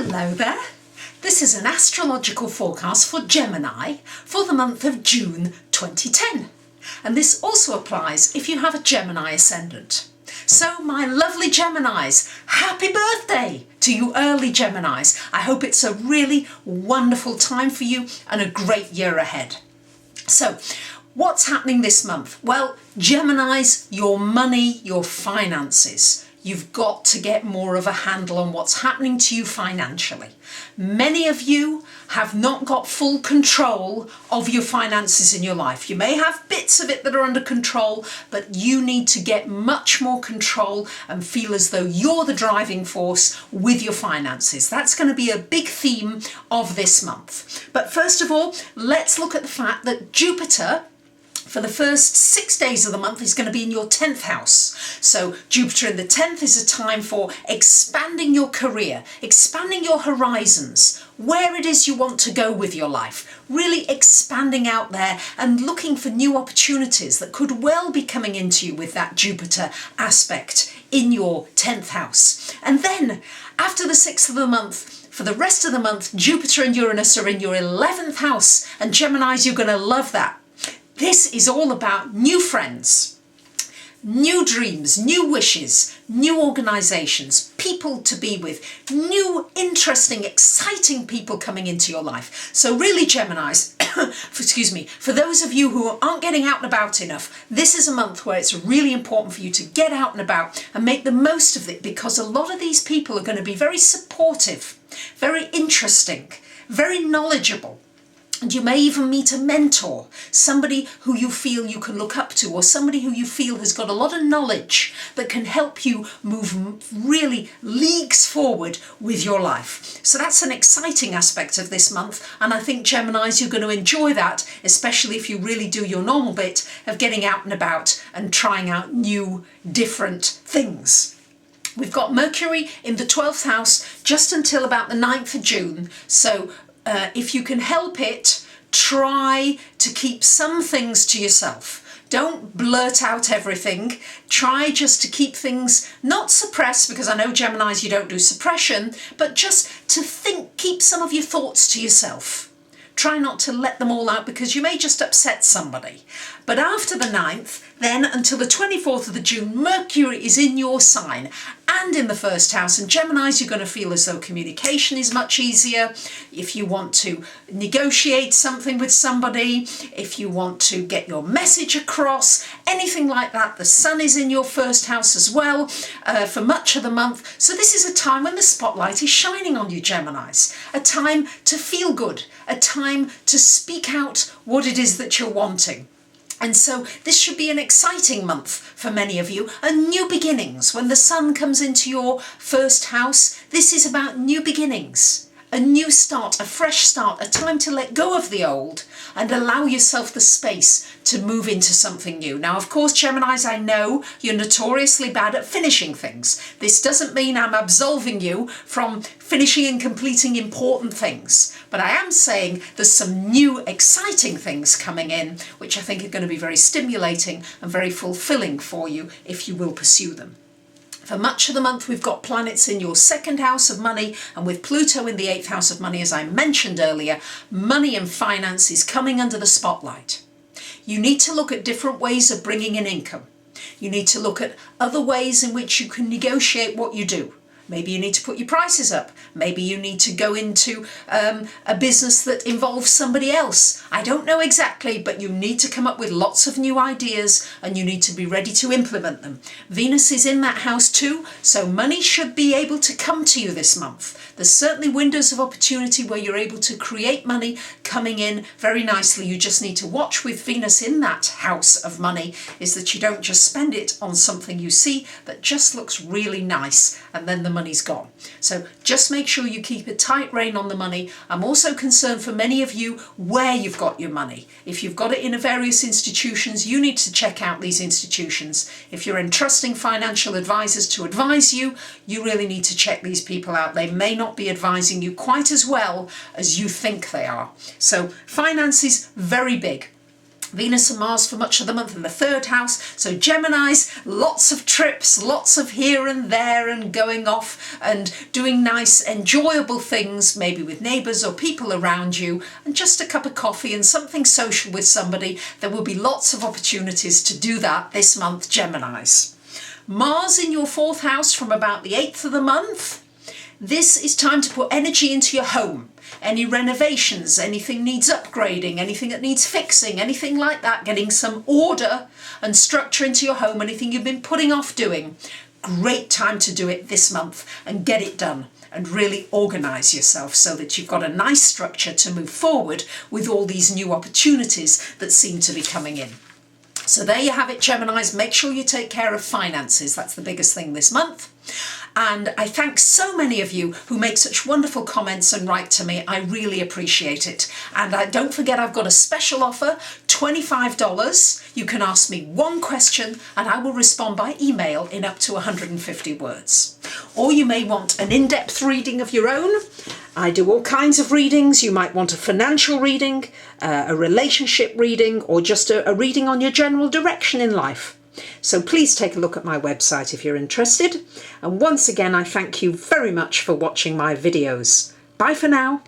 Hello there. This is an astrological forecast for Gemini for the month of June 2010. And this also applies if you have a Gemini ascendant. So my lovely Geminis, happy birthday to you early Geminis. I hope it's a really wonderful time for you and a great year ahead. So what's happening this month? Well, Geminis, your money, your finances. You've got to get more of a handle on what's happening to you financially. Many of you have not got full control of your finances in your life. You may have bits of it that are under control, but you need to get much more control and feel as though you're the driving force with your finances. That's going to be a big theme of this month. But first of all, let's look at the fact that Jupiter, for the first 6 days of the month, is going to be in your 10th house. So Jupiter in the 10th is a time for expanding your career, expanding your horizons, where it is you want to go with your life, really expanding out there and looking for new opportunities that could well be coming into you with that Jupiter aspect in your 10th house. And then after the 6th of the month, for the rest of the month, Jupiter and Uranus are in your 11th house, and Geminis, you're going to love that. This is all about new friends, new dreams, new wishes, new organisations, people to be with, new, interesting, exciting people coming into your life. So really, Geminis, excuse me, for those of you who aren't getting out and about enough, this is a month where it's really important for you to get out and about and make the most of it, because a lot of these people are going to be very supportive, very interesting, very knowledgeable. And you may even meet a mentor, somebody who you feel you can look up to, or somebody who you feel has got a lot of knowledge that can help you move really leagues forward with your life. So that's an exciting aspect of this month, and I think Geminis, you're going to enjoy that, especially if you really do your normal bit of getting out and about and trying out new, different things. We've got Mercury in the 12th house just until about the 9th of June, so if you can help it, try to keep some things to yourself. Don't blurt out everything. Try just to keep things not suppressed, because I know Geminis, you don't do suppression, but just to think, keep some of your thoughts to yourself. Try not to let them all out, because you may just upset somebody. But after the 9th, then until the 24th of June, Mercury is in your sign and in the first house. And Geminis, you're going to feel as though communication is much easier. If you want to negotiate something with somebody, if you want to get your message across, anything like that. The sun is in your first house as well for much of the month. So this is a time when the spotlight is shining on you, Geminis. A time to feel good, a time to speak out what it is that you're wanting. And so this should be an exciting month for many of you, and new beginnings. When the sun comes into your first house, this is about new beginnings, a new start, a fresh start, a time to let go of the old and allow yourself the space to move into something new. Now, of course, Geminis, I know you're notoriously bad at finishing things. This doesn't mean I'm absolving you from finishing and completing important things, but I am saying there's some new exciting things coming in, which I think are going to be very stimulating and very fulfilling for you if you will pursue them. For much of the month, we've got planets in your 2nd house of money, and with Pluto in the 8th house of money, as I mentioned earlier, money and finance is coming under the spotlight. You need to look at different ways of bringing in income. You need to look at other ways in which you can negotiate what you do. Maybe you need to put your prices up. Maybe you need to go into a business that involves somebody else. I don't know exactly, but you need to come up with lots of new ideas, and you need to be ready to implement them. Venus is in that house too, so money should be able to come to you this month. There's certainly windows of opportunity where you're able to create money coming in very nicely. You just need to watch with Venus in that house of money, is that you don't just spend it on something you see that just looks really nice and then the money's gone. So just make sure you keep a tight rein on the money. I'm also concerned for many of you where you've got your money. If you've got it in various institutions, you need to check out these institutions. If you're entrusting financial advisors to advise you, you really need to check these people out. They may not be advising you quite as well as you think they are. So finance is very big. Venus and Mars for much of the month in the 3rd house. So Geminis, lots of trips, lots of here and there and going off and doing nice, enjoyable things, maybe with neighbours or people around you, and just a cup of coffee and something social with somebody. There will be lots of opportunities to do that this month, Geminis. Mars in your 4th house from about the 8th of the month. This is time to put energy into your home. Any renovations, anything needs upgrading, anything that needs fixing, anything like that, getting some order and structure into your home, anything you've been putting off doing. Great time to do it this month and get it done and really organise yourself so that you've got a nice structure to move forward with all these new opportunities that seem to be coming in. So there you have it, Geminis. Make sure you take care of finances. That's the biggest thing this month. And I thank so many of you who make such wonderful comments and write to me. I really appreciate it. And don't forget, I've got a special offer, $25. You can ask me one question and I will respond by email in up to 150 words. Or you may want an in-depth reading of your own. I do all kinds of readings. You might want a financial reading, a relationship reading, or just a reading on your general direction in life. So please take a look at my website if you're interested. And once again, I thank you very much for watching my videos. Bye for now.